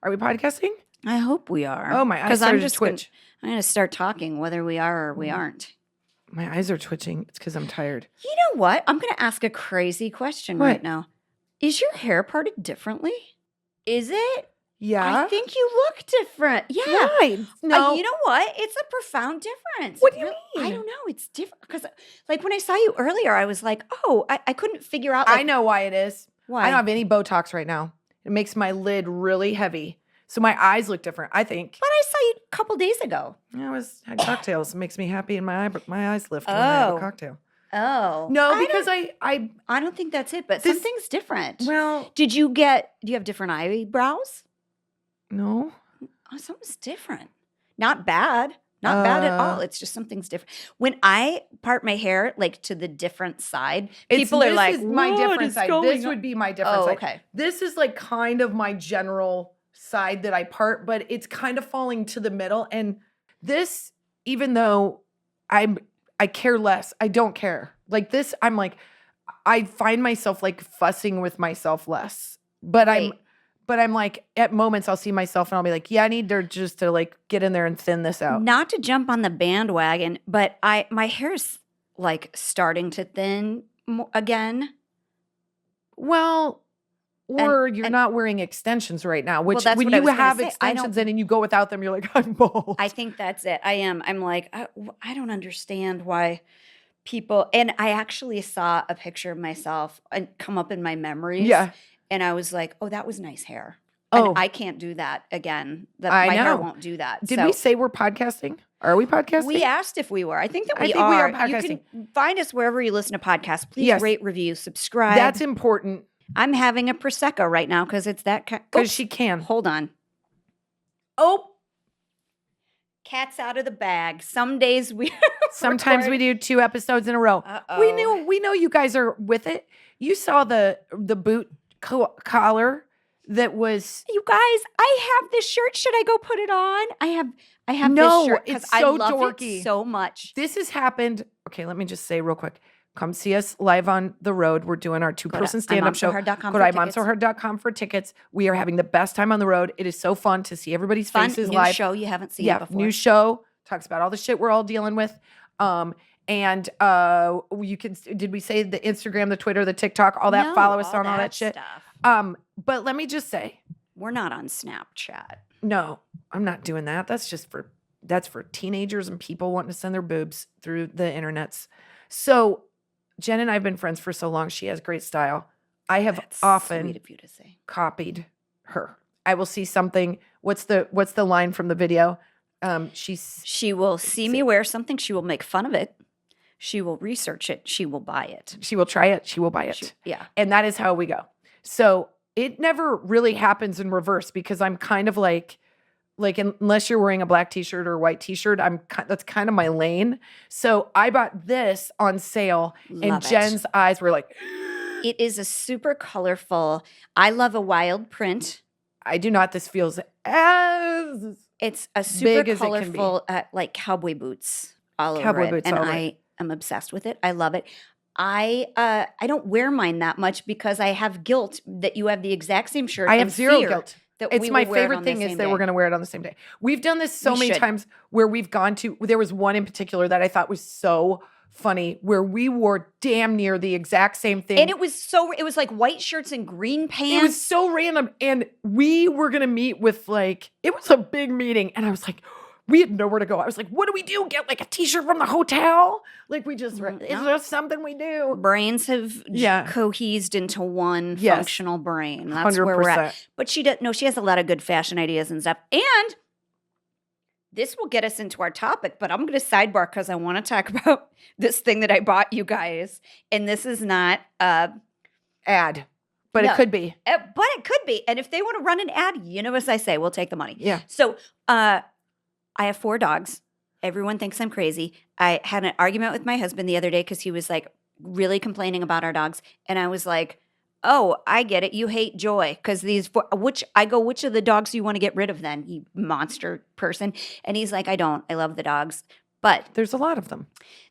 Are we podcasting? I hope we are. Oh, my eyes started to twitch. I'm going to start talking whether we are or we aren't. My eyes are twitching. It's because I'm tired. You know what? I'm going to ask a crazy question right now. Is your hair parted differently? Is it? Yeah. I think you look different. Yeah. Why? No. You know what? It's a profound difference. What do you mean? I don't know. It's different. Because like when I saw you earlier, I was like, oh, I couldn't figure out. I know why it is. Why? I don't have any Botox right now. It makes my lid really heavy. So my eyes look different, I think. But I saw you a couple days ago. I had cocktails. It makes me happy and my eyes lift when I have a cocktail. Oh. No, because I don't think that's it, but something's different. Well. Do you have different eyebrows? No. Oh, something's different. Not bad. Not bad at all. It's just something's different. When I part my hair like to the different side, people are like, this is my different side. This would be my different side. Okay. This is like kind of my general side that I part, but it's kind of falling to the middle. And this, even though I care less, I don't care. Like this, I'm like, I find myself like fussing with myself less. But I'm like, at moments I'll see myself and I'll be like, yeah, I need just to like get in there and thin this out. Not to jump on the bandwagon, but my hair's like starting to thin again. Well, or you're not wearing extensions right now, which when you have extensions in and you go without them, you're like, I'm bald. I think that's it. I am. I'm like, I don't understand why people, and I actually saw a picture of myself come up in my memories. Yeah. And I was like, oh, that was nice hair. Oh. And I can't do that again. My hair won't do that. Did we say we're podcasting? Are we podcasting? We asked if we were. I think that we are. We are podcasting. You can find us wherever you listen to podcasts. Please rate, review, subscribe. That's important. I'm having a Prosecco right now because it's that kind. Because she can. Hold on. Oh. Cat's out of the bag. Some days we Sometimes we do 2 episodes in a row. Uh-oh. We know you guys are with it. You saw the boot collar that was. You guys, I have this shirt. Should I go put it on? I have no, this shirt it's so I love dorky. It so much. This has happened. Okay, let me just say real quick. Come see us live on the road. We're doing our 2-person stand-up show. Go to IMOMSOHARD.com for tickets. We are having the best time on the road. It is so fun to see everybody's faces live. New show you haven't seen before. New show. Talks about all the shit we're all dealing with. And you can, did we say the Instagram, the Twitter, the TikTok, all that? No, follow us on all that shit. Stuff. But let me just say. We're not on Snapchat. No, I'm not doing that. That's for teenagers and people wanting to send their boobs through the internets. So Jen and I have been friends for so long. She has great style. I have often sweet of you to say. Copied her. I will see something. What's the line from the video? She will see me wear something. She will make fun of it. She will research it. She will buy it. She will try it. She will buy it. Yeah. And that is how we go. So it never really happens in reverse because I'm kind of like unless you're wearing a black t-shirt or a white t-shirt, that's kind of my lane. So I bought this on sale and Jen's eyes were like. It is a super colorful. I love a wild print. I do not. This feels as it's a super colorful, like cowboy boots all over it. And I am obsessed with it. I love it. I don't wear mine that much because I have guilt that you have the exact same shirt. I have zero guilt. It's my favorite thing is that we're going to wear it on the same day. We've done this so many times where we've gone to, there was one in particular that I thought was so funny where we wore damn near the exact same thing. And it was like white shirts and green pants. It was so random. And we were going to meet with it was a big meeting. And I was like, we had nowhere to go. I was like, what do we do? Get like a t-shirt from the hotel? Like it's just something we do. Brains have cohesed into one functional brain. That's 100%. Where we're at. But she has a lot of good fashion ideas and stuff. And this will get us into our topic, but I'm going to sidebar because I want to talk about this thing that I bought you guys. And this is not ad. But it could be. But it could be. And if they want to run an ad, you know as I say, we'll take the money. Yeah. So I have 4 dogs. Everyone thinks I'm crazy. I had an argument with my husband the other day because he was like really complaining about our dogs. And I was like, oh, I get it. You hate Joy because which of the dogs do you want to get rid of then, you monster person? And he's like, I don't. I love the dogs. But there's a lot of them.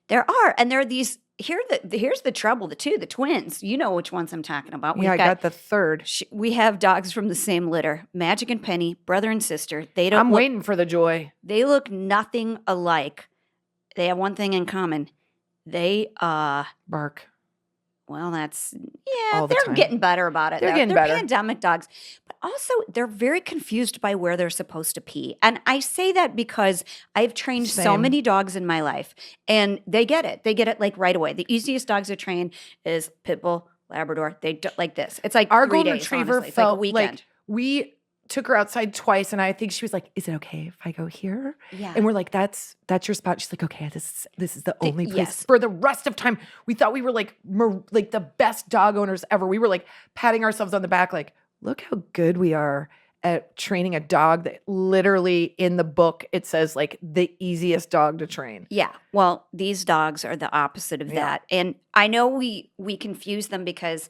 There are. And there are these, here's the trouble, the twins. You know which ones I'm talking about. I got the third. We have dogs from the same litter. Magic and Penny, brother and sister. I'm waiting for the joy. They look nothing alike. They have one thing in common. They bark. Well, they're getting better about it. They're pandemic dogs. But also, they're very confused by where they're supposed to pee. And I say that because I've trained so many dogs in my life. And they get it. They get it like right away. The easiest dogs to train is Pit Bull, Labrador. They do like this. It's like our 3 golden days, retriever honestly. felt like a like weekend. we took her outside twice, and I think she was like, "Is it okay if I go here?" Yeah. And we're like, "That's your spot." She's like, "Okay, this is the only place." Yes. For the rest of time, we thought we were like the best dog owners ever. We were like patting ourselves on the back, like, "Look how good we are at training a dog that literally in the book it says like the easiest dog to train." Yeah. Well, these dogs are the opposite of that. And I know we confuse them because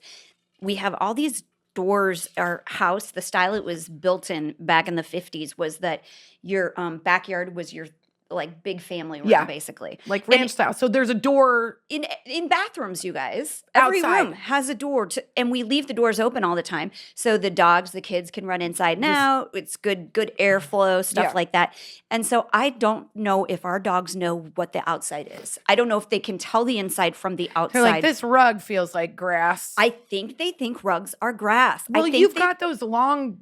we have all these doors. Our house, the style it was built in back in the 50s was that your backyard was your like big family room, basically. Like ranch style. So there's a door. In bathrooms, you guys. Every outside. room has a door. And we leave the doors open all the time. So the dogs, the kids can run inside now. It's good airflow, stuff like that. And so I don't know if our dogs know what the outside is. I don't know if they can tell the inside from the outside. They're like, this rug feels like grass. I think they think rugs are grass. Well, you've got those long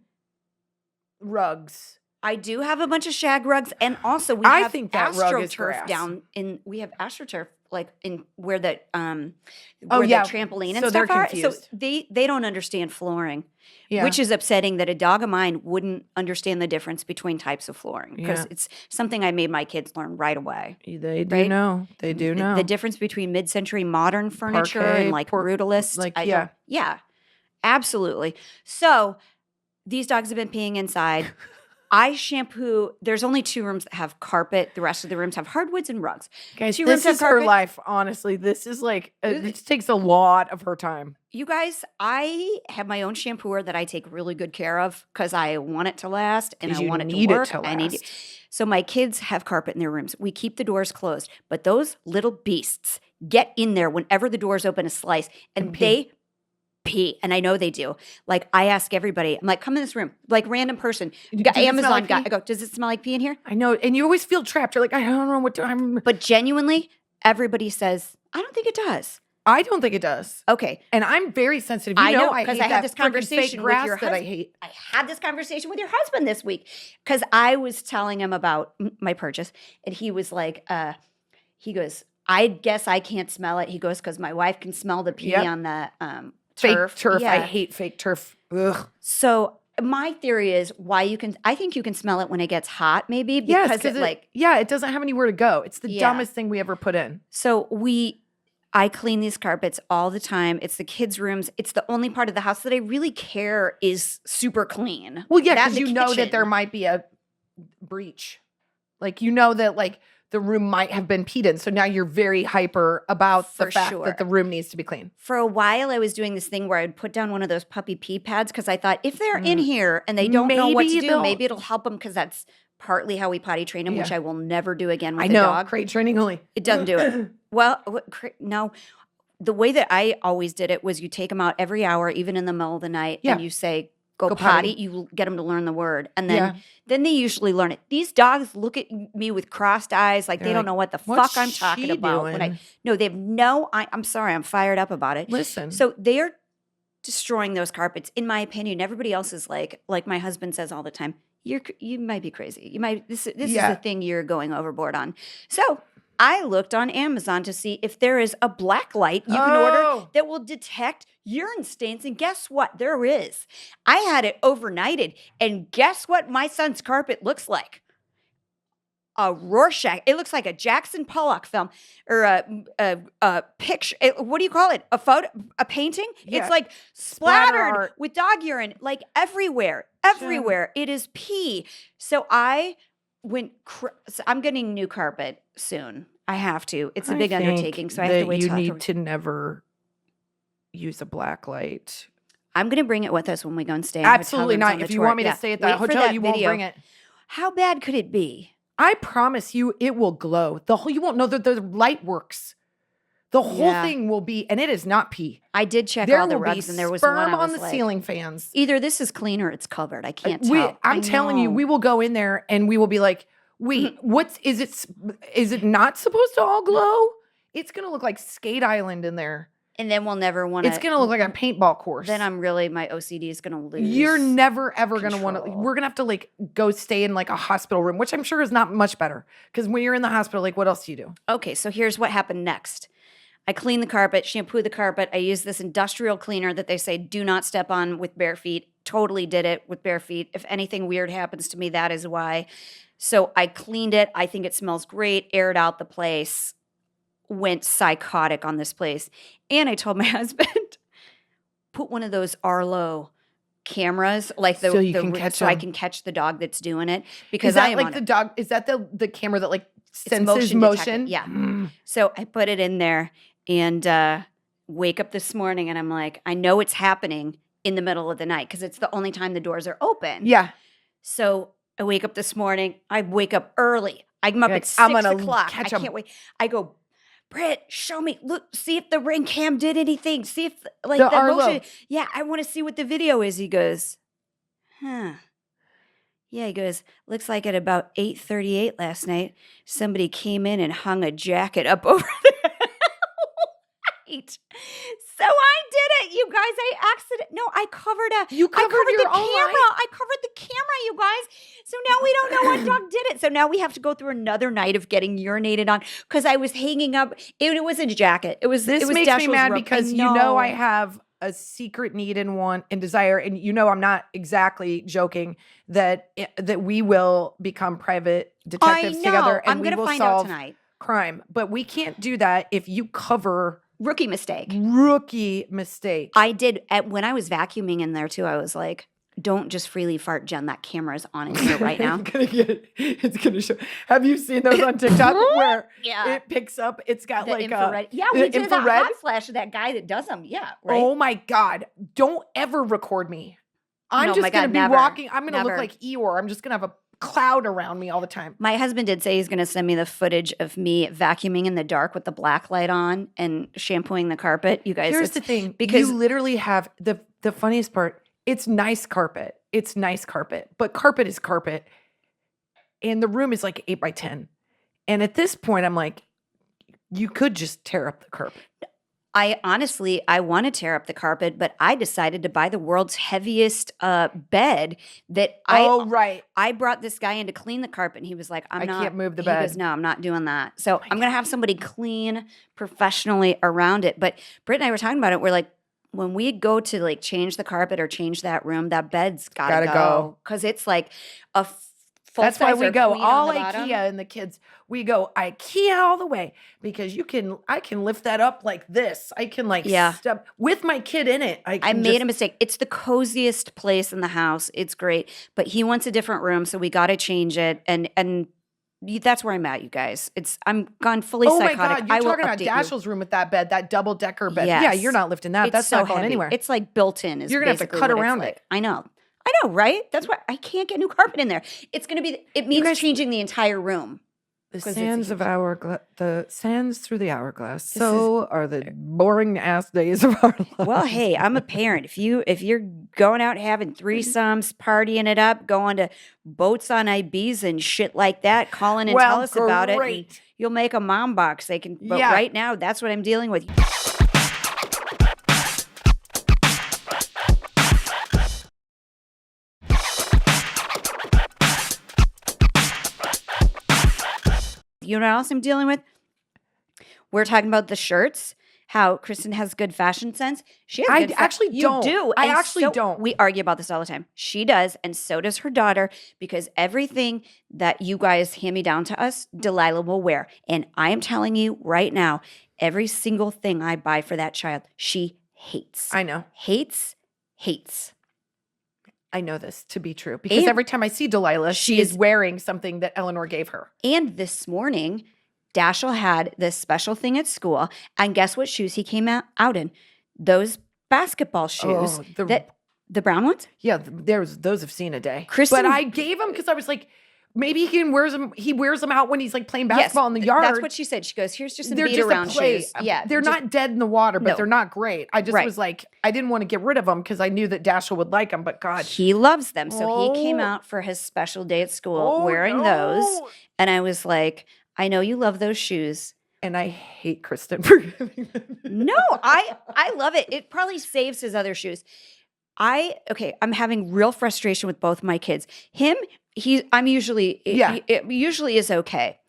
rugs. I do have a bunch of shag rugs, and also we have AstroTurf down in. We have AstroTurf like in where the where the trampoline and stuff are. So they don't understand flooring, which is upsetting. That a dog of mine wouldn't understand the difference between types of flooring because it's something I made my kids learn right away. They do know. They do know the difference between mid-century modern furniture and like brutalist. Absolutely. So these dogs have been peeing inside. I shampoo. There's only 2 rooms that have carpet. The rest of the rooms have hardwoods and rugs. Guys, this is her life. Honestly, this is like it takes a lot of her time. You guys, I have my own shampooer that I take really good care of because I want it to last and I want it to work. I need it. So my kids have carpet in their rooms. We keep the doors closed, but those little beasts get in there whenever the doors open a slice, and they pee, and I know they do. Like I ask everybody, I'm like, come in this room, like random person. Amazon guy. I go, does it smell like pee in here? I know, and you always feel trapped. You're like, I don't know what to. But genuinely, everybody says, I don't think it does. I don't think it does. Okay, and I'm very sensitive. I know because I had this conversation with your husband. I hate. I had this conversation with your husband this week because I was telling him about my purchase, and he was like, he goes, I guess I can't smell it. He goes, because my wife can smell the pee on the fake turf. I hate fake turf. Ugh. So my theory is I think you can smell it when it gets hot, maybe because it doesn't have anywhere to go. It's the dumbest thing we ever put in. So I clean these carpets all the time. It's the kids' rooms. It's the only part of the house that I really care is super clean. Well, yeah, because you know that there might be a breach. Like you know that like the room might have been peed in. So now you're very hyper about the fact that the room needs to be clean. For a while, I was doing this thing where I would put down one of those puppy pee pads because I thought if they're in here and they don't know what to do, maybe it'll help them because that's partly how we potty train them, which I will never do again with a dog. Crate training only. It doesn't do it. Well, no. The way that I always did it was you take them out every hour, even in the middle of the night, and you say, go potty. You get them to learn the word. And then they usually learn it. These dogs look at me with crossed eyes like they don't know what the fuck I'm talking about. They have no, I'm sorry, I'm fired up about it. Listen. So they're destroying those carpets. In my opinion, everybody else is like my husband says all the time, you might be crazy. This is the thing you're going overboard on. So I looked on Amazon to see if there is a black light you can order that will detect urine stains. And guess what? There is. I had it overnighted. And guess what my son's carpet looks like? A Rorschach. It looks like a Jackson Pollock film or a picture. What do you call it? A photo? A painting? Yeah. It's like splattered with dog urine, like everywhere. Everywhere. It is pee. So I went. I'm getting new carpet soon. I have to. It's a big undertaking, so I have to wait. You need to never use a black light. I'm going to bring it with us when we go and stay. Absolutely not. If you want me to stay at that hotel, you won't bring it. How bad could it be? I promise you it will glow. You won't know that the light works. The whole thing will be, and it is not pee. I did check all the rugs, and there was one I was on the ceiling fans. Either this is clean or it's covered. I can't tell. I'm telling you, we will go in there and we will be like, wait, is it not supposed to all glow? It's going to look like Skate Island in there. And then we'll never want to. It's going to look like a paintball course. Then my OCD is going to lose. You're never, ever going to want to. We're going to have to like go stay in like a hospital room, which I'm sure is not much better. Because when you're in the hospital, like what else do you do? Okay, so here's what happened next. I clean the carpet, shampoo the carpet. I use this industrial cleaner that they say do not step on with bare feet. Totally did it with bare feet. If anything weird happens to me, that is why. So I cleaned it. I think it smells great. Aired out the place. Went psychotic on this place. And I told my husband, put one of those Arlo cameras, like so I can catch the dog that's doing it. Because is that like the dog? Is that the camera that like senses motion? Yeah. So I put it in there and wake up this morning and I'm like, I know it's happening in the middle of the night because it's the only time the doors are open. Yeah. So I wake up this morning. I wake up early. I'm up at 6 o'clock. I can't wait. I go, Britt, show me. Look, see if the Ring Cam did anything. See if like the motion. Yeah, I want to see what the video is. He goes, huh. Yeah, he goes, looks like at about 8:38 last night, somebody came in and hung a jacket up over there. Right. So I did it, you guys. I covered your the own camera. light? I covered the camera, you guys. So now we don't know what dog did it. So now we have to go through another night of getting urinated on because I was hanging up. It wasn't a jacket. It was makes me mad because I have a secret need and want and desire, and I'm not exactly joking that we will become private detectives together and we will solve crime. But we can't do that if you cover. Rookie mistake. I did when I was vacuuming in there too. I was like, don't just freely fart, Jen. That camera's on in here right now. It's gonna show. Have you seen those on TikTok where it picks up? It's got like infrared. We did a hot flash of that guy that does them. Yeah. Right? Oh my God! Don't ever record me. I'm just gonna be walking. I'm gonna look like Eeyore. I'm just gonna have a cloud around me all the time. My husband did say he's going to send me the footage of me vacuuming in the dark with the black light on and shampooing the carpet. You guys, here's the thing. Because you literally have the funniest part. It's nice carpet. But carpet is carpet. And the room is like 8 by 10. And at this point, I'm like, you could just tear up the carpet. I want to tear up the carpet, but I decided to buy the world's heaviest bed that I brought this guy in to clean the carpet and he was like, I can't move the bed. He goes, no, I'm not doing that. So I'm going to have somebody clean professionally around it. But Britt and I were talking about it. We're like, when we go to like change the carpet or change that room, that bed's gotta go. Because it's like a That's why we go all IKEA and the kids. We go IKEA all the way because I can lift that up like this. I can step with my kid in it. I made a mistake. It's the coziest place in the house. It's great, but he wants a different room, so we got to change it. And that's where I'm at, you guys. I'm gone fully psychotic. Oh my God, you're talking about Dashiell's room with that bed, that double-decker bed. Yes. Yeah, you're not lifting that. That's not going anywhere. It's like built in. You're going to have to cut around it. I know, right? That's why I can't get new carpet in there. It's going to be, it means changing the entire room. The sands through the hourglass. So are the boring ass days of our lives. Well, hey, I'm a parent. If you're going out having threesomes, partying it up, going to boats on Ibiza and shit like that, calling and tell us about it. And you'll make a mom box. But right now, that's what I'm dealing with. You know what else I'm dealing with? We're talking about the shirts, how Kristin has good fashion sense. She has good actually don't. You do. I actually don't. We argue about this all the time. She does, and so does her daughter, because everything that you guys hand me down to us, Delilah will wear. And I am telling you right now, every single thing I buy for that child, she hates. I know. Hates. I know this to be true because every time I see Delilah, she is wearing something that Eleanor gave her. And this morning, Dashiell had this special thing at school, and guess what shoes he came out in? Those basketball shoes. The brown ones? Yeah, those have seen a day. But I gave them because I was like, maybe he wears them out when he's like playing basketball in the yard. That's what she said. She goes, here's just some beat around shoes. Yeah. They're not dead in the water, but they're not great. I just was like, I didn't want to get rid of them because I knew that Dashiell would like them, but God. He loves them. So he came out for his special day at school wearing those. And I was like, I know you love those shoes. And I hate Kristin for giving them. No, I love it. It probably saves his other shoes. I'm having real frustration with both my kids. It usually is okay.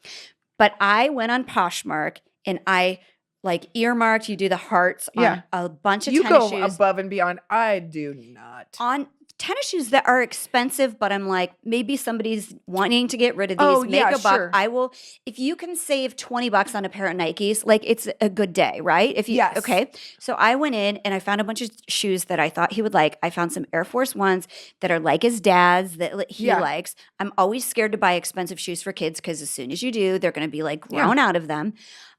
But I went on Poshmark and I like earmarked, you do the hearts on a bunch of tennis shoes. You go above and beyond. I do not. On tennis shoes that are expensive, but I'm like, maybe somebody's wanting to get rid of these, make a buck. Sure. I will, if you can save $20 on a pair of Nikes, like it's a good day, right? Okay. So I went in and I found a bunch of shoes that I thought he would like. I found some Air Force Ones that are like his dad's that he likes. I'm always scared to buy expensive shoes for kids because as soon as you do, they're going to be like grown out of them.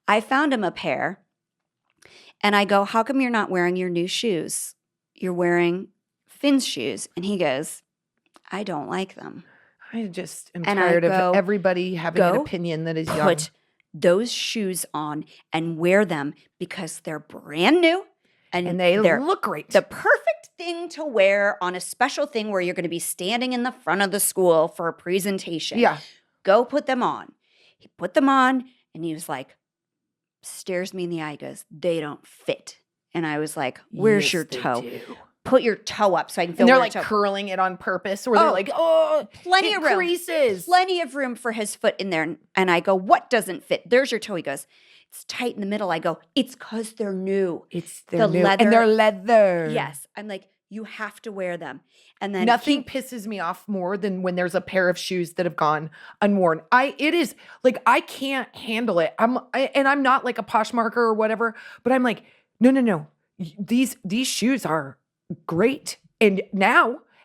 I found him a pair and I go, how come you're not wearing your new shoes? You're wearing Finn's shoes. And he goes, I don't like them. I just am tired of everybody having an opinion that is young. Put those shoes on and wear them because they're brand new and they look great. The perfect thing to wear on a special thing where you're going to be standing in the front of the school for a presentation. Yeah. Go put them on. He put them on and he was like, stares me in the eye, goes, they don't fit. And I was like, where's your toe? Put your toe up so I can feel. And they're like curling it on purpose, or they're like, plenty of room, creases, plenty of room for his foot in there. And I go, what doesn't fit? There's your toe. He goes, it's tight in the middle. I go, it's because they're new. They're new. Leather, and they're leather. Yes, I'm like, you have to wear them. And then nothing pisses me off more than when there's a pair of shoes that have gone unworn. It is like I can't handle it. I'm not like a Poshmarker or whatever, but I'm like, no. These shoes are great. And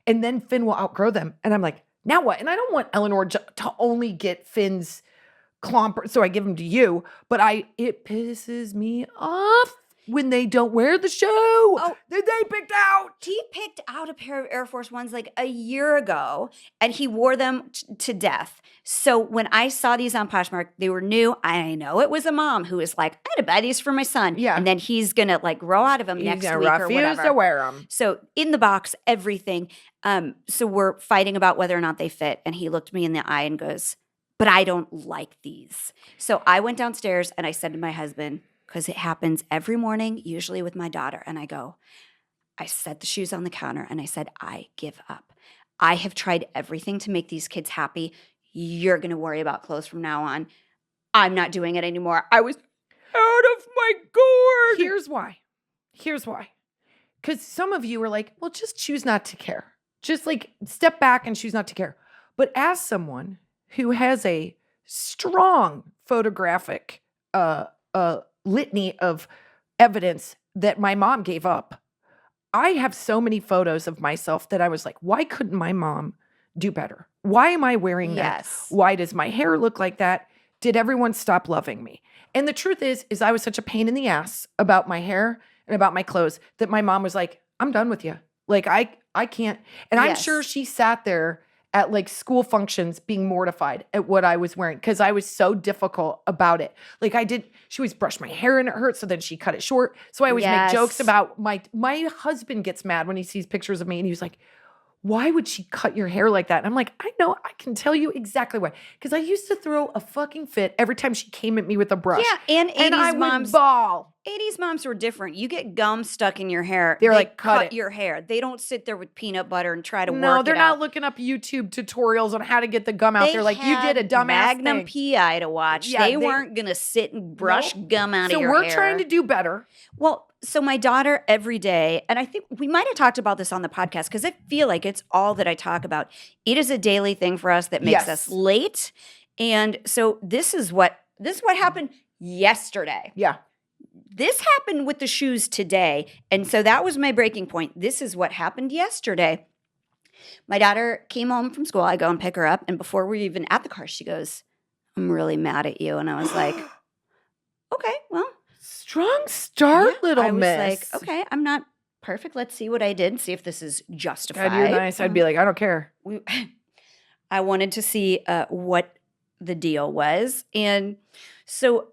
then Finn will outgrow them. And I'm like, now what? And I don't want Eleanor to only get Finn's clomper, so I give them to you. But it pisses me off when they don't wear the shoe that they picked out. He picked out a pair of Air Force Ones like a year ago, and he wore them to death. So when I saw these on Poshmark, they were new. I know it was a mom who was like, I had to buy these for my son. Yeah. And then he's going to like grow out of them next week or whatever. He's refuse to wear them. So in the box, everything. So we're fighting about whether or not they fit. And he looked me in the eye and goes, but I don't like these. So I went downstairs and I said to my husband, because it happens every morning, usually with my daughter. And I set the shoes on the counter and I said, I give up. I have tried everything to make these kids happy. You're going to worry about clothes from now on. I'm not doing it anymore. I was out of my gourd. Here's why. Because some of you are like, well, just choose not to care. Just like step back and choose not to care. But as someone who has a strong photographic litany of evidence that my mom gave up, I have so many photos of myself that I was like, why couldn't my mom do better? Why am I wearing that? Why does my hair look like that? Did everyone stop loving me? And the truth is I was such a pain in the ass about my hair and about my clothes that my mom was like, I'm done with you. Like, I can't. And I'm sure she sat there at like school functions being mortified at what I was wearing because I was so difficult about it. Like she always brushed my hair and it hurt, so then she cut it short. So I always make jokes about my husband gets mad when he sees pictures of me and he was like, why would she cut your hair like that? And I'm like, I know, I can tell you exactly why. Because I used to throw a fucking fit every time she came at me with a brush. Yeah, and 80s I moms would bawl. 80s moms were different. You get gum stuck in your hair. They're like, cut your hair. They don't sit there with peanut butter and try to work it out. No, they're not looking up YouTube tutorials on how to get the gum out there. Like, you did a dumbass Magnum thing. PI to watch. Yeah, they weren't going to sit and brush gum out of your hair. So we're trying to do better. Well, so my daughter every day, and I think we might have talked about this on the podcast because I feel like it's all that I talk about. It is a daily thing for us that makes us late. And so this is what happened yesterday. Yeah. This happened with the shoes today. And so that was my breaking point. This is what happened yesterday. My daughter came home from school. I go and pick her up. And before we were even at the car, she goes, I'm really mad at you. And I was like, okay, well. Strong start, little miss. I was like, okay, I'm not perfect. Let's see what I did and see if this is justified. God, you're nice. I'd be like, I don't care. I wanted to see what the deal was. And so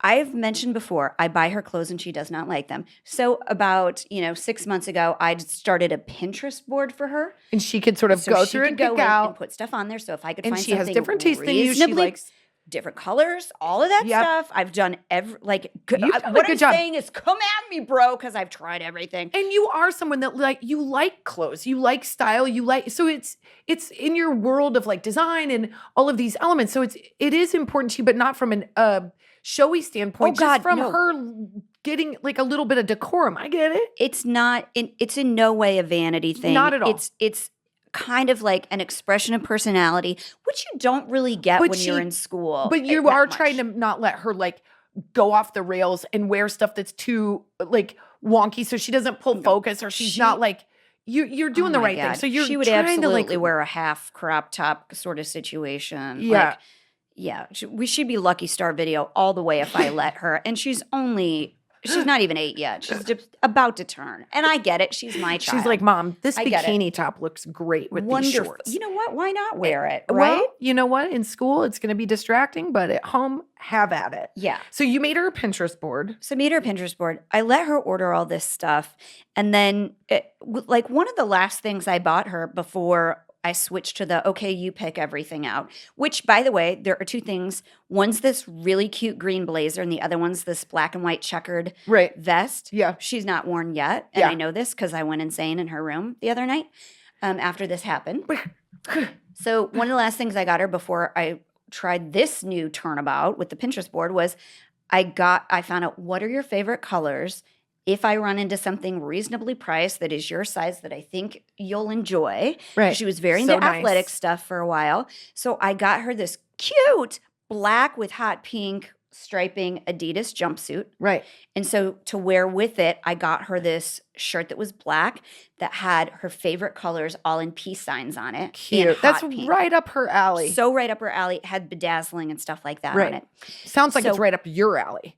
I've mentioned before, I buy her clothes and she does not like them. So about, 6 months ago, I started a Pinterest board for her. And she could sort of go through and pick out. And put stuff on there. So if I could and find she something has different taste than you. She likes different colors, all of that stuff. I've done what I'm saying is come at me, bro, because I've tried everything. And you are someone that you like clothes, you like style, so it's in your world of like design and all of these elements. So it is important to you, but not from an showy standpoint. Just from her getting like a little bit of decorum. I get it. It's not. It's in no way a vanity thing. Not at all. It's kind of like an expression of personality, which you don't really get when you're in school. But you are trying to not let her like go off the rails and wear stuff that's too like wonky, so she doesn't pull focus, or she's not like you're doing the right thing. So she would absolutely wear a half crop top sort of situation. Yeah, she'd be Lucky Star video all the way if I let her. And she's not even 8 yet. She's just about to turn. And I get it. She's my child. She's like, Mom, this bikini top looks great with these shorts. You know what? Why not wear it, right? Well, you know what? In school, it's going to be distracting, but at home, have at it. Yeah. So you made her a Pinterest board. I let her order all this stuff. And then, one of the last things I bought her before I switched to the, okay, you pick everything out, which, by the way, there are two things. One's this really cute green blazer, and the other one's this black and white checkered vest. Yeah. She's not worn yet, and I know this because I went insane in her room the other night after this happened. So one of the last things I got her before I tried this new turnabout with the Pinterest board was I found out, what are your favorite colors? If I run into something reasonably priced that is your size that I think you'll enjoy. Right. She was very into athletic stuff for a while. So I got her this cute black with hot pink striping Adidas jumpsuit. Right. And so to wear with it, I got her this shirt that was black that had her favorite colors all in peace signs on it. Cute. That's pink. Right up her alley. So right up her alley. It had bedazzling and stuff like that on it. Sounds like it's right up your alley.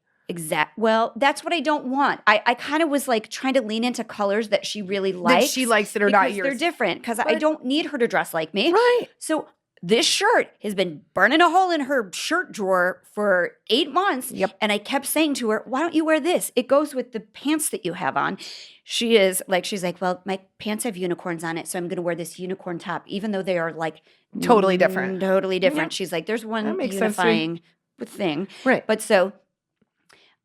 Well, that's what I don't want. I kind of was like trying to lean into colors that she really likes. That she likes that are not yours. They're different because I don't need her to dress like me. Right. So this shirt has been burning a hole in her shirt drawer for 8 months. Yep. And I kept saying to her, why don't you wear this? It goes with the pants that you have on. She's like, well, my pants have unicorns on it, so I'm going to wear this unicorn top, even though they are like totally different. Totally different. Yep. She's like, there's one unifying thing. Right. But so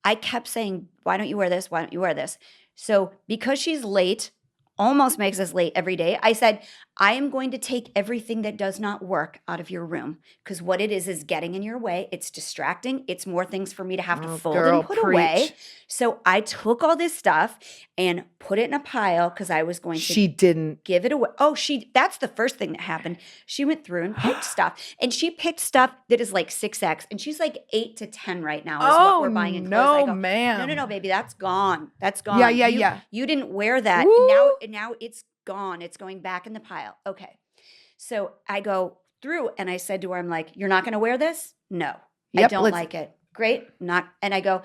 I kept saying, why don't you wear this? Why don't you wear this? So because she's late, almost makes us late every day, I said, I am going to take everything that does not work out of your room, because what it is getting in your way. It's distracting. It's more things for me to have to fold and put away. So I took all this stuff and put it in a pile because I was going to She didn't give it away. Oh, that's the first thing that happened. She went through and picked stuff. And she picked stuff that is like 6X. And she's like 8 to 10 right now is what we're buying in clothes. No, ma'am. No, baby, that's gone. That's gone. Yeah. You didn't wear that. Now it's gone. It's going back in the pile. Okay. So I go through and I said to her, I'm like, you're not going to wear this? No. I don't like it. Great. And I go,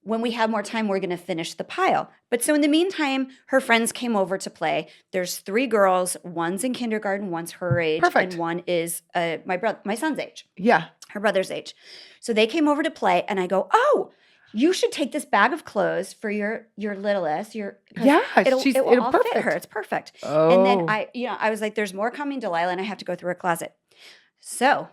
when we have more time, we're going to finish the pile. But so in the meantime, her friends came over to play. There's 3 girls. One's in kindergarten, one's her age. Perfect. And one is my son's age. Yeah. Her brother's age. So they came over to play and I go, oh, you should take this bag of clothes for your littlest. It'll all fit her. It's perfect. Oh. And then I was like, there's more coming, Delilah, and I have to go through her closet. So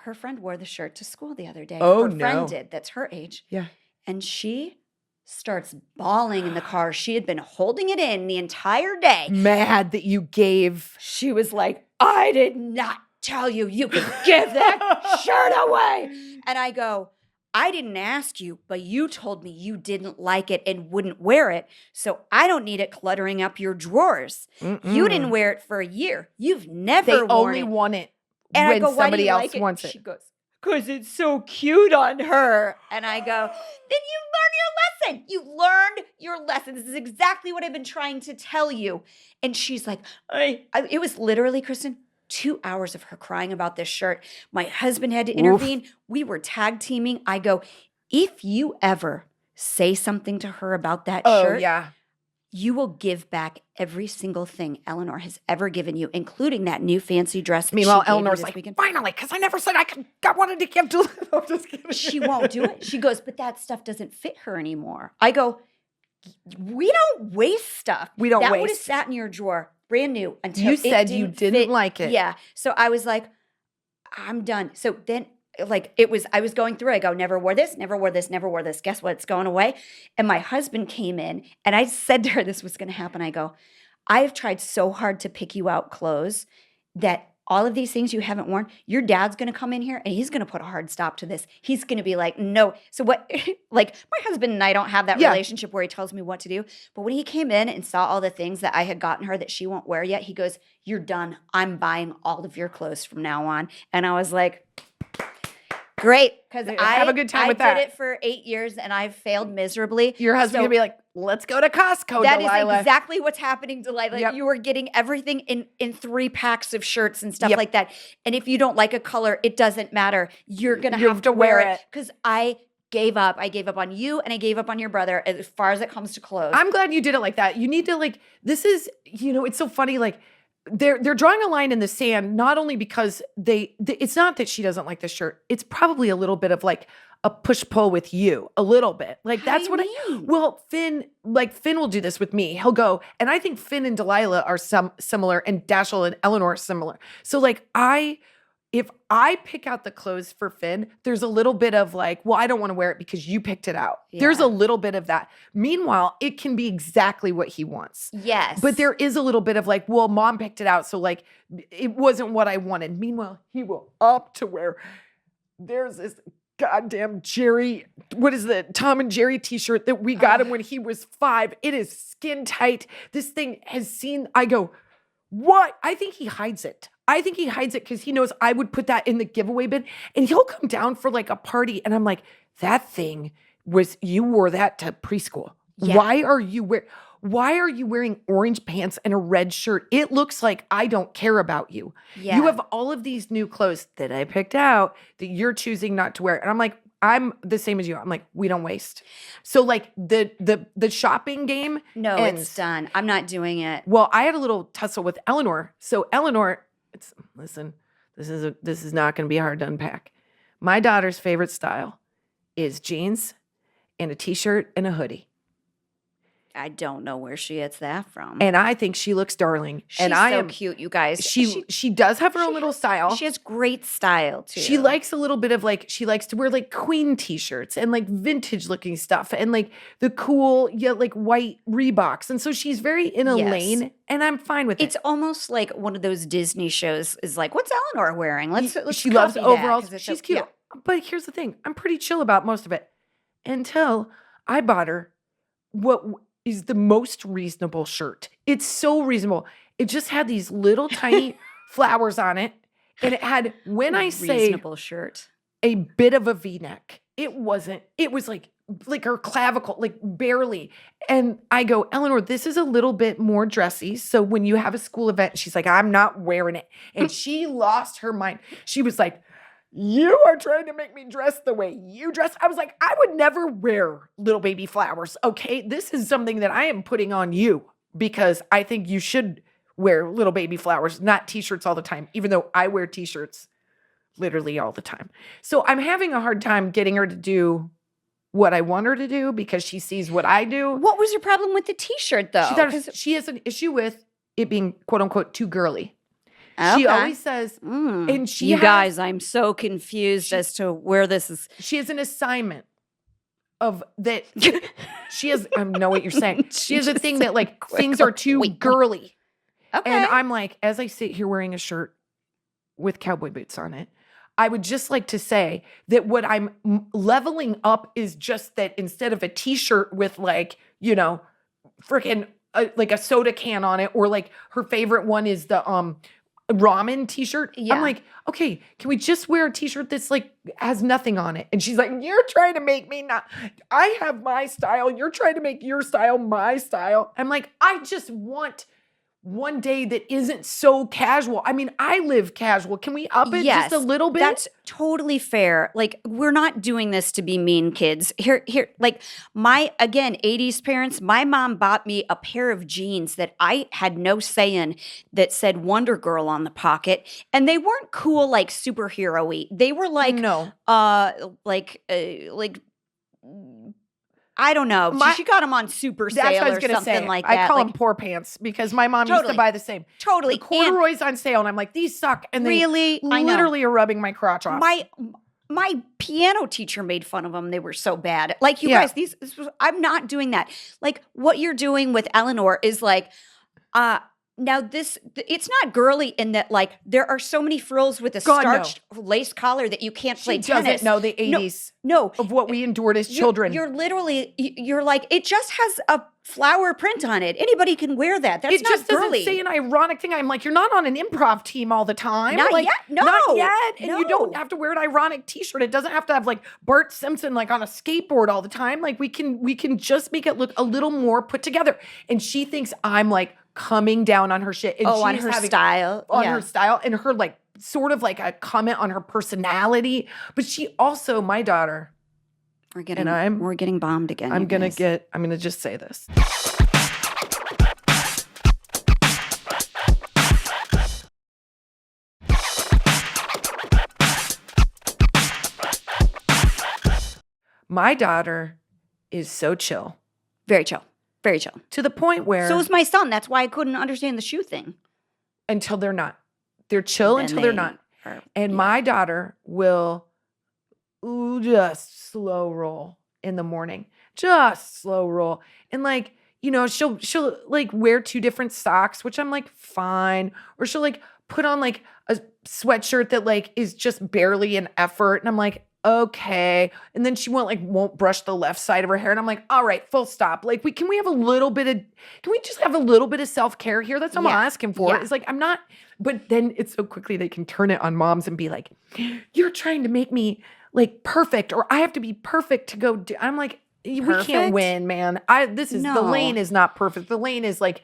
her friend wore the shirt to school the other day. Oh, her friend did. That's her age. Yeah. And she starts bawling in the car. She had been holding it in the entire day. Mad that you gave. She was like, I did not tell you could give that shirt away. And I go, I didn't ask you, but you told me you didn't like it and wouldn't wear it, so I don't need it cluttering up your drawers. You didn't wear it for a year. You've never worn it. They only want it and when I go, somebody else like wants it. She goes, because it's so cute on her. And I go, then you learned your lesson. You learned your lesson. This is exactly what I've been trying to tell you. And she's like, it was literally, Kristin, 2 hours of her crying about this shirt. My husband had to intervene. Oof. We were tag teaming. I go, if you ever say something to her about that shirt, you will give back every single thing Eleanor has ever given you, including that new fancy dress that Meanwhile, she gave Eleanor's you this like, weekend. finally, because I never said I wanted to give to I'm just kidding. She won't do it. She goes, but that stuff doesn't fit her anymore. I go, we don't waste stuff. We don't that waste. That would have sat in your drawer brand new until you said you didn't fit. like it. Yeah. So I was like, I'm done. So then like I was going through, I go, never wore this, never wore this, never wore this. Guess what? It's going away. And my husband came in and I said to her, this was going to happen. I go, I have tried so hard to pick you out clothes that all of these things you haven't worn, your dad's going to come in here and he's going to put a hard stop to this. He's going to be like, no. So what, like my husband and I don't have that relationship where he tells me what to do. But when he came in and saw all the things that I had gotten her that she won't wear yet, he goes, you're done. I'm buying all of your clothes from now on. And I was like, great, because I have a good time with that. I did it for 8 years and I've failed miserably. Your husband's gonna be like, let's go to Costco, That Delilah. is exactly what's happening, Delilah. Yep. You are getting everything in 3 packs of shirts and stuff like that. And if you don't like a color, it doesn't matter. You're gonna have to wear it. Because I gave up. I gave up on you and I gave up on your brother as far as it comes to clothes. I'm glad you did it like that. You need to this is, it's so funny, they're drawing a line in the sand, not only because it's not that she doesn't like the shirt. It's probably a little bit of a push-pull with you, a little bit. That's what I mean. Well, Finn will do this with me. He'll go, and I think Finn and Delilah are similar, and Dashiell and Eleanor are similar. So if I pick out the clothes for Finn, there's a little bit of well, I don't want to wear it because you picked it out. Yeah. There's a little bit of that. Meanwhile, it can be exactly what he wants. Yes. But there is a little bit of well, mom picked it out, so it wasn't what I wanted. Meanwhile, he will up to where there's this goddamn Jerry, what is the Tom and Jerry t-shirt that we got him when he was 5. It is skin tight. This thing I go, what? I think he hides it. I think he hides it because he knows I would put that in the giveaway bin, and he'll come down for a party, and I'm like, that thing you wore that to preschool. Yeah. Why are you wearing orange pants and a red shirt? It looks like I don't care about you. Yeah. You have all of these new clothes that I picked out that you're choosing not to wear. And I'm like, I'm the same as you. I'm like, we don't waste. So the shopping game ends. It's done. I'm not doing it. Well, I had a little tussle with Eleanor. So Eleanor, listen, this is not going to be hard to unpack. My daughter's favorite style is jeans and a t-shirt and a hoodie. I don't know where she gets that from. And I think she looks darling. She's so cute, you guys. She does have her own little style. She has great style, too. She likes a little bit of she likes to wear Queen t-shirts and vintage looking stuff and the cool, white Reeboks. And so she's very in a lane, and I'm fine with it. It's almost like one of those Disney shows is what's Eleanor wearing? She loves overalls. She's cute. Yeah. But here's the thing. I'm pretty chill about most of it until I bought her what is the most reasonable shirt. It's so reasonable. It just had these little tiny flowers on it. And it had, when I say reasonable shirt, a bit of a V-neck. It wasn't. It was like her clavicle, barely. And I go, Eleanor, this is a little bit more dressy. So when you have a school event, she's like, I'm not wearing it. And she lost her mind. She was like, you are trying to make me dress the way you dress. I was like, I would never wear little baby flowers, okay? This is something that I am putting on you because I think you should wear little baby flowers, not t-shirts all the time, even though I wear t-shirts literally all the time. So I'm having a hard time getting her to do what I want her to do because she sees what I do. What was your problem with the t-shirt, though? She has an issue with it being, quote unquote, too girly. Okay. She always says, and guys, I'm so confused as to where this is. She has an assignment of that. She has, I know what you're saying. She has a thing that things are too girly. Okay. And I'm like, as I sit here wearing a shirt with cowboy boots on it, I would just like to say that what I'm leveling up is just that instead of a t-shirt with freaking a soda can on it, or her favorite one is the ramen t-shirt. Yeah. I'm like, okay, can we just wear a t-shirt that's has nothing on it? And she's like, you're trying to make me not, I have my style. You're trying to make your style my style. I'm like, I just want one day that isn't so casual. I mean, I live casual. Can we up it just a little bit? That's totally fair. Like, we're not doing this to be mean, kids. Here, like, again, 80s parents, my mom bought me a pair of jeans that I had no say in that said Wonder Girl on the pocket. And they weren't cool, like superhero-y. They were like, I don't know. She got them on super sale or something like that. I call them poor pants because my mom used to buy the same. Totally. The corduroys on sale, and I'm like, these suck. And they literally are rubbing my crotch off. My piano teacher made fun of them. They were so bad. Like, you guys, I'm not doing that. Like, what you're doing with Eleanor is like, now it's not girly in that, like, there are so many frills with a starched lace collar that you can't play tennis. She doesn't know the 80s of what we endured as children. You're like, it just has a flower print on it. Anybody can wear that. That's not girly. Doesn't say an ironic thing. I'm like, you're not on an improv team all the time. Not yet. No. Not yet. And you don't have to wear an ironic t-shirt. It doesn't have to have like Bart Simpson like on a skateboard all the time. Like, we can just make it look a little more put together. And she thinks I'm like coming down on her shit. And on her style. On her style and her like sort of like a comment on her personality. But she also, my daughter, we're getting bombed again. I'm gonna just say this. My daughter is so chill. Very chill. Very chill. To the point where... So is my son. That's why I couldn't understand the shoe thing. Until they're not. They're chill until they're not. And my daughter will just slow roll in the morning. Just slow roll. And like, she'll like wear 2 different socks, which I'm like, fine. Or she'll like put on like a sweatshirt that like is just barely an effort. And I'm like, okay. And then she won't brush the left side of her hair. And I'm like, all right, full stop. Like, can we just have a little bit of self-care here? That's what I'm asking for. It's like, I'm not, but then it's so quickly they can turn it on moms and be like, you're trying to make me like perfect, or I have to be perfect to go do. I'm like, we can't win, man. The lane is not perfect. The lane is like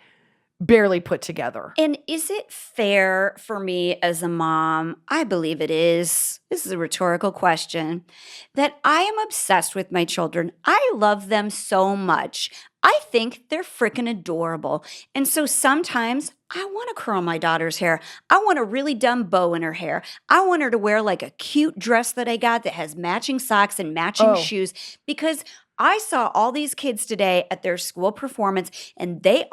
barely put together. And is it fair for me as a mom, I believe it is, this is a rhetorical question, that I am obsessed with my children. I love them so much. I think they're freaking adorable. And so sometimes I want to curl my daughter's hair. I want a really dumb bow in her hair. I want her to wear like a cute dress that I got that has matching socks and matching shoes, because I saw all these kids today at their school performance, and there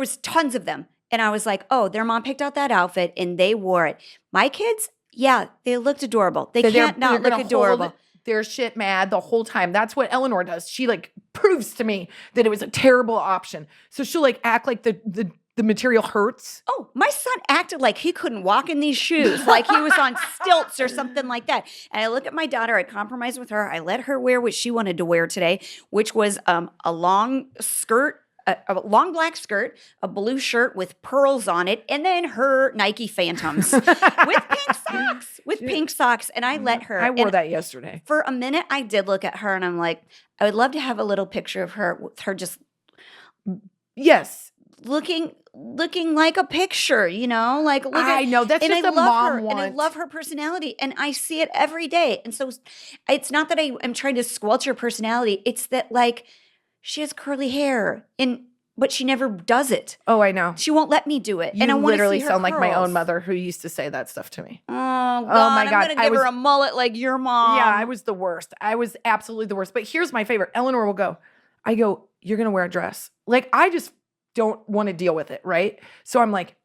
was tons of them. And I was like, oh, their mom picked out that outfit and they wore it. My kids, they looked adorable. They can't not look adorable. They're shit mad the whole time. That's what Eleanor does. She like proves to me that it was a terrible option. So she'll like act like the material hurts. Oh, my son acted like he couldn't walk in these shoes, like he was on stilts or something like that. And I look at my daughter, I compromise with her. I let her wear what she wanted to wear today, which was a long skirt, a long black skirt, a blue shirt with pearls on it, and then her Nike Phantoms with pink socks. And I let her. I wore that yesterday. For a minute, I did look at her and I'm like, I would love to have a little picture of her with her just. Yes. Looking like a picture, like look I know that's just a mom want. And I love her personality, and I see it every day. And so it's not that I am trying to squelch her personality. It's that like she has curly hair, but she never does it. Oh, I know. She won't let me do it. And I literally sound like my own mother who used to say that stuff to me. Oh my God. I'm going to give her a mullet like your mom. Yeah, I was the worst. I was absolutely the worst. But here's my favorite. Eleanor will go, you're going to wear a dress. Like, I just don't want to deal with it, right? So I'm like,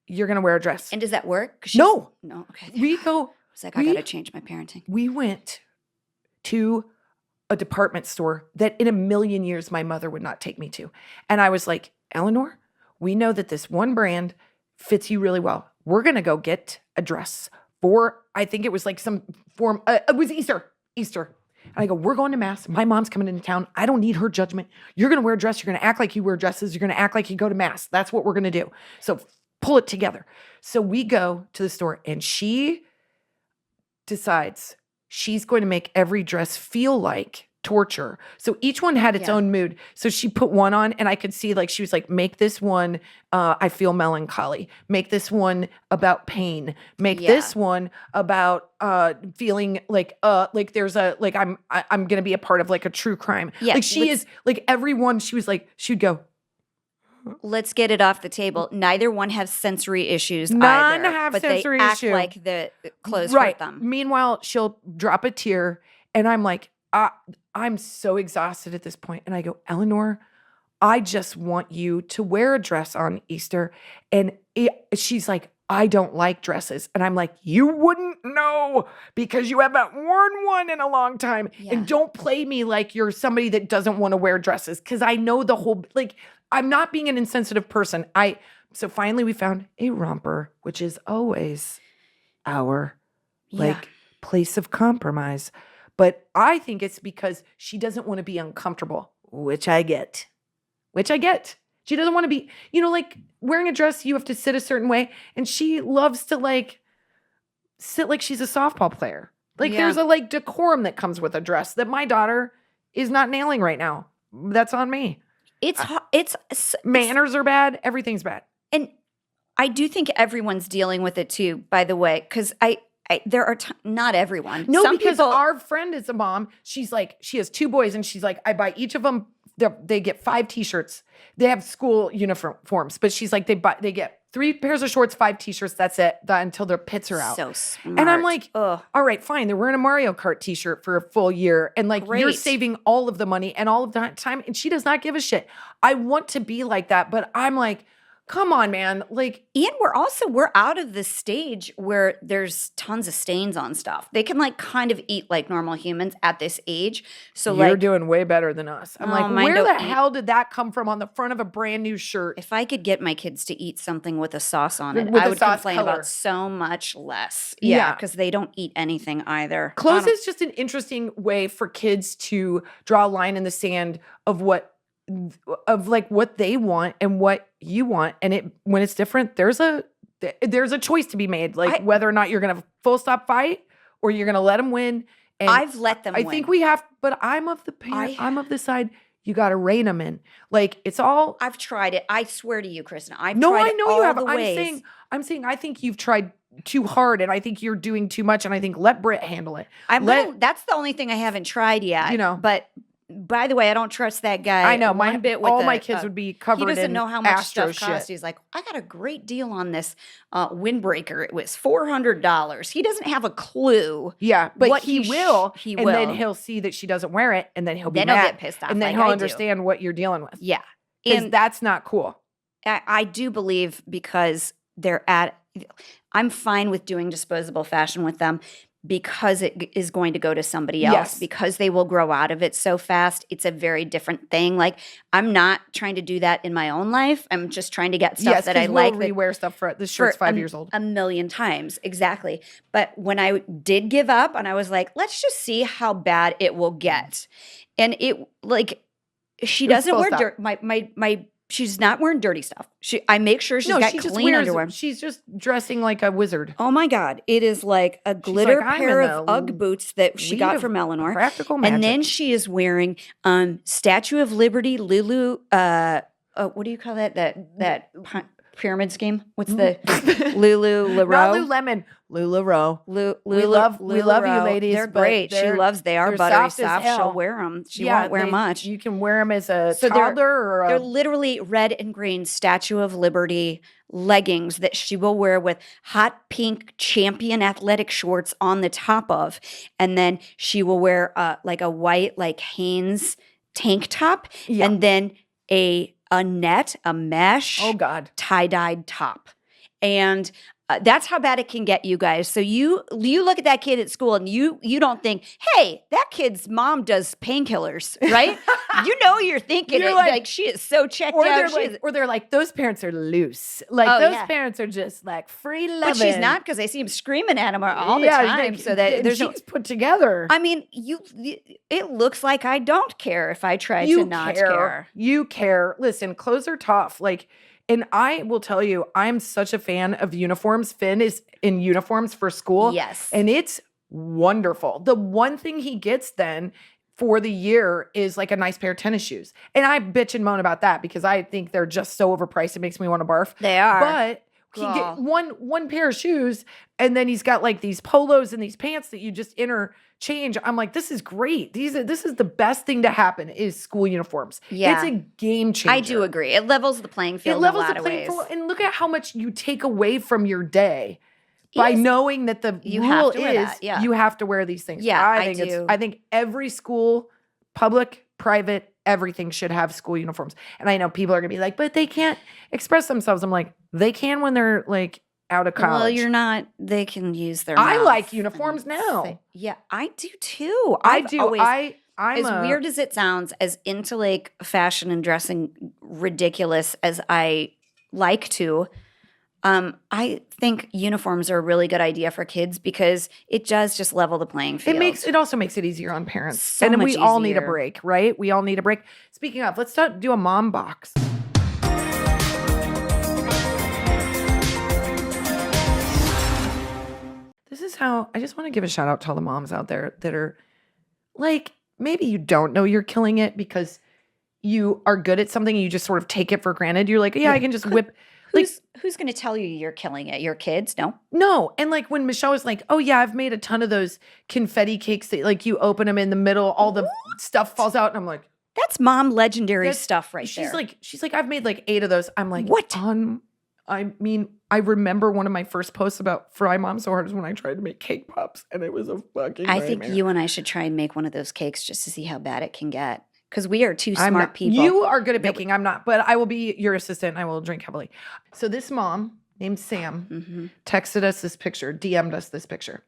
you're going to wear a dress. And does that work? No. Okay. We go. I was like, I got to change my parenting. We went to a department store that in a million years my mother would not take me to. And I was like, Eleanor, we know that this one brand fits you really well. We're going to go get a dress for, I think it was like some form, it was Easter. And I go, we're going to Mass. My mom's coming into town. I don't need her judgment. You're going to wear a dress. You're going to act like you wear dresses. You're going to act like you go to Mass. That's what we're going to do. So pull it together. So we go to the store and she decides she's going to make every dress feel like torture. So each one had its own mood. So she put one on and I could see like, she was like, make this one, I feel melancholy. Make this one about pain. Make this one about feeling like there's a, like I'm going to be a part of like a true crime. Yeah, like she is like everyone, she was like, she'd go, let's get it off the table. Neither one has sensory issues None either. have but sensory they issue. act like the clothes hurt them. Meanwhile, she'll drop a tear and I'm like, I'm so exhausted at this point. And I go, Eleanor, I just want you to wear a dress on Easter. And she's like, I don't like dresses. And I'm like, you wouldn't know because you haven't worn one in a long time. Yeah. And don't play me like you're somebody that doesn't want to wear dresses. Cause I know the whole, like, I'm not being an insensitive person. So finally we found a romper, which is always our place of compromise. But I think it's because she doesn't want to be uncomfortable, which I get. She doesn't want to be, like wearing a dress, you have to sit a certain way. And she loves to like sit like she's a softball player. Like there's a like decorum that comes with a dress that my daughter is not nailing right now. That's on me. It's manners are bad. Everything's bad. And I do think everyone's dealing with it too, by the way, because there are not everyone. No, some because people, our friend is a mom. She's like, she has 2 boys and she's like, I buy each of them. They get 5 t-shirts. They have school uniforms, but she's like, they get 3 pairs of shorts, 5 t-shirts. That's it until their pits are out. So smart. And I'm like, all right, fine. They're wearing a Mario Kart t-shirt for a full year. And like, you're saving all of the money and all of the time. And she does not give a shit. I want to be like that, but I'm like, come on, man. Like, and we're out of the stage where there's tons of stains on stuff. They can like kind of eat like normal humans at this age. So you're doing way better than us. I'm like, where the hell did that come from on the front of a brand new shirt? If I could get my kids to eat something with a sauce on it, I would complain about so much less. Yeah, because they don't eat anything either. Clothes is just an interesting way for kids to draw a line in the sand of like what they want and what you want, and when it's different, there's a choice to be made, like whether or not you're gonna full stop fight or you're gonna let them win. And I've let them win. I think we have, but I'm of the parent. I'm of the side. You got to rein them in. Like it's all. I've tried it. I swear to you, Kristin. I know you have. I'm saying. I think you've tried too hard, and I think you're doing too much. And I think let Britt handle it. That's the only thing I haven't tried yet. But. By the way, I don't trust that guy. I know. All my kids would be covered in He doesn't know how much Astro stuff costs. He's like, I got a great deal on this windbreaker. It was $400. He doesn't have a clue. Yeah, but he will. And then he'll see that she doesn't wear it, and then he'll be mad. He'll get pissed off. And then he'll understand what you're dealing with. Yeah. Because that's not cool. I do believe because I'm fine with doing disposable fashion with them, because it is going to go to somebody else, because they will grow out of it so fast. It's a very different thing. Like, I'm not trying to do that in my own life. I'm just trying to get stuff that I like. We'll rewear stuff for this shirt's 5 years old. A million times. Exactly. But when I did give up and I was like, let's just see how bad it will get. And she doesn't wear dirt. She's not wearing dirty stuff. I make sure she's got clean underwear. She's just dressing like a wizard. Oh my God. It is like a glitter pair of Ugg boots that she got from Eleanor. Practical magic. And then she is wearing Statue of Liberty, Lulu, what do you call that? That pyramid scheme? What's the Lululemon? Not Lululemon. Lululemon. We love you, ladies. They're great. They are buttery soft. She'll wear them. She won't wear much. You can wear them as a toddler they're literally red and green Statue of Liberty leggings that she will wear with hot pink Champion athletic shorts on the top of, and then she will wear like a white like Hanes tank top, and then a mesh, tie-dyed top. And that's how bad it can get, you guys. So you look at that kid at school and you don't think, hey, that kid's mom does painkillers, right? You're thinking like she is so checked out. Or they're like, those parents are loose. Like those parents are just like free loving. But she's not, because I see him screaming at him all the time. So that she's put together. I mean, it looks like I don't care if I try to not care. You care. Listen, clothes are tough. Like, and I will tell you, I'm such a fan of uniforms. Finn is in uniforms for school. Yes. And it's wonderful. The one thing he gets then for the year is like a nice pair of tennis shoes. And I bitch and moan about that because I think they're just so overpriced. It makes me want to barf. They are. But he get one pair of shoes, and then he's got like these polos and these pants that you just interchange. I'm like, this is great. This is the best thing to happen is school uniforms. Yeah. It's a game changer. I do agree. It levels the playing field in a lot of ways. And look at how much you take away from your day by knowing that the rule is you have to wear these things. Yeah, I think every school, public, private, everything should have school uniforms. And I know people are going to be like, but they can't express themselves. I'm like, they can when they're like out of college. Well, you're not. They can use their I mouth like uniforms now. Yeah, I do too. I do. Always, I'm as weird as it sounds, as into like fashion and dressing ridiculous as I like to, I think uniforms are a really good idea for kids because it does just level the playing field. It also makes it easier on parents. So and then much we all need a easier. break, right? We all need a break. Speaking of, let's do a mom box. This is how I just want to give a shout out to all the moms out there that are like, maybe you don't know you're killing it because you are good at something and you just sort of take it for granted. You're like, yeah, I can just whip. Who's going to tell you you're killing it? Your kids? No. And like when Michelle was like, oh yeah, I've made a ton of those confetti cakes that like you open them in the middle, all the stuff falls out. And I'm like, that's mom legendary stuff right there. She's like, I've made like 8 of those. I'm like, what? I mean, I remember one of my first posts about Fry Mom So Hard is when I tried to make cake pops and it was a fucking nightmare. I think you and I should try and make one of those cakes just to see how bad it can get. Because we are two smart people. You are good at baking. I'm not. But I will be your assistant. I will drink heavily. So this mom named Sam texted us this picture, DM'd us this picture.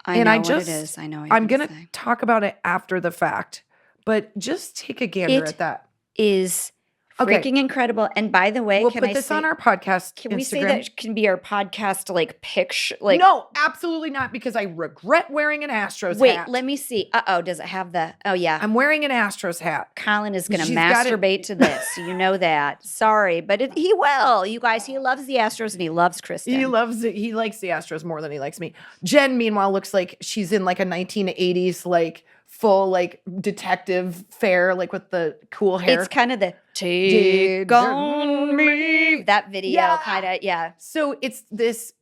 I know what it is. I know. I'm going to talk about it after the fact. But just take a gander at that. Is freaking incredible. And by the way, we'll put this on our podcast. Can we say that can be our podcast like picture? Like no, absolutely not, because I regret wearing an Astros hat. Wait, let me see. Does it have the? Oh yeah, I'm wearing an Astros hat. Colin is going to masturbate to this. You know that. Sorry, but he will. You guys, he loves the Astros and he loves Kristin. He loves it. He likes the Astros more than he likes me. Jen, meanwhile, looks like she's in like a 1980s like full like detective fair, like with the cool hair. It's kind of the take on me that video, kind of, yeah. So it's this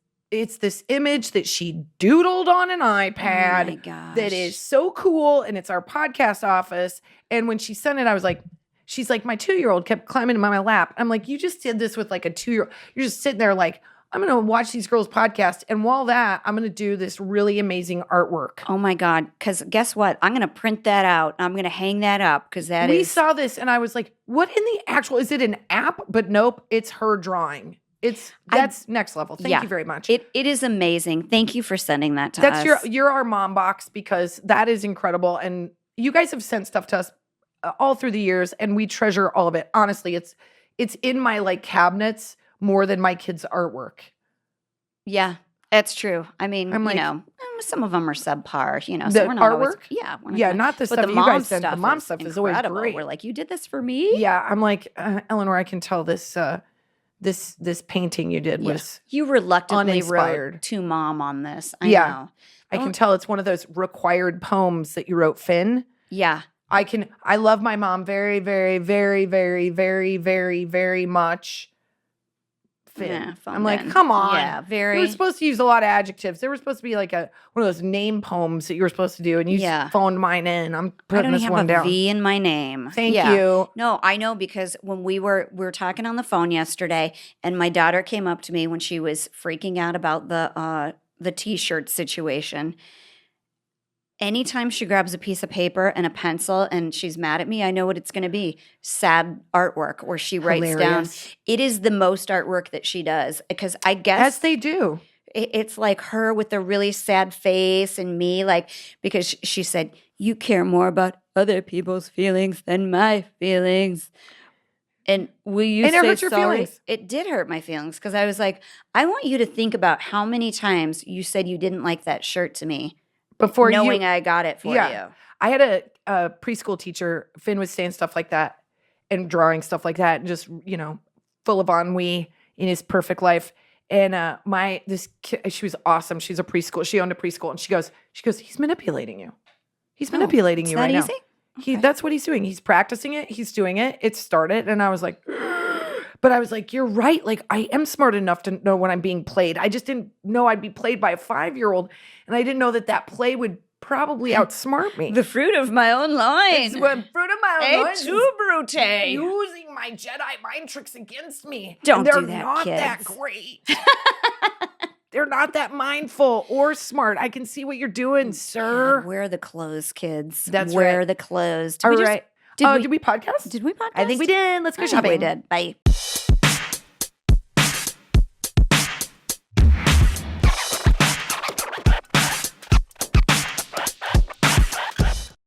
image that she doodled on an iPad. Oh my gosh. That is so cool, and it's our podcast office. And when she sent it, I was like, she's like, my 2-year-old kept climbing in my lap. I'm like, you just did this with like a 2-year-old. You're just sitting there like, I'm going to watch these girls' podcast. And while that, I'm going to do this really amazing artwork. Oh my God. Because guess what? I'm going to print that out. I'm going to hang that up because we saw this and I was like, what in the actual, is it an app? But nope, it's her drawing. That's next level. Thank you very much. It is amazing. Thank you for sending that to us. You're our mom box because that is incredible. And you guys have sent stuff to us all through the years and we treasure all of it. Honestly, it's in my like cabinets more than my kids' artwork. Yeah, that's true. I mean, some of them are subpar, so the we're not artwork? Always, not the stuff you guys send. The mom stuff is always great. We're like, you did this for me? Yeah, I'm like, Eleanor, I can tell this painting you did was you reluctantly uninspired. Wrote to mom on this. I know. I can tell it's one of those required poems that you wrote, Finn. Yeah. I love my mom very, very, very, very, very, very, very much. Finn. Yeah, I'm like, come on. Yeah, very. You were supposed to use a lot of adjectives. There was supposed to be like one of those name poems that you were supposed to do, and you phoned mine in. I'm putting this one down. I don't have a V in my name. Thank you. No, I know because when we were talking on the phone yesterday, and my daughter came up to me when she was freaking out about the T-shirt situation. Anytime she grabs a piece of paper and a pencil and she's mad at me, I know what it's going to be. Sad artwork where she writes down. It is the most artwork that she does because I guess. As they do. It's like her with a really sad face and me because she said, you care more about other people's feelings than my feelings. And will you say hurt your sorry? Feelings. It did hurt my feelings because I was like, I want you to think about how many times you said you didn't like that shirt to me. Before knowing I got it for you. I had a preschool teacher. Finn was saying stuff like that and drawing stuff like that and just, full of ennui in his perfect life. And this kid, she was awesome. She's a preschool. She owned a preschool. And she goes, he's manipulating you. He's manipulating you right now. Is that easy? That's what he's doing. He's practicing it. He's doing it. It started. And I was like, but I was like, you're right. Like, I am smart enough to know when I'm being played. I just didn't know I'd be played by a 5-year-old. And I didn't know that play would probably outsmart me. The fruit of my own line. It's the fruit of my own line. Too brute. Using my Jedi mind tricks against me. Don't do that, they're not kids. that great. They're not that mindful or smart. I can see what you're doing, sir. God, wear the clothes, kids. That's wear right. the clothes. All right. Did we podcast? Did we podcast? I think we did. Let's go shopping. We did. Bye.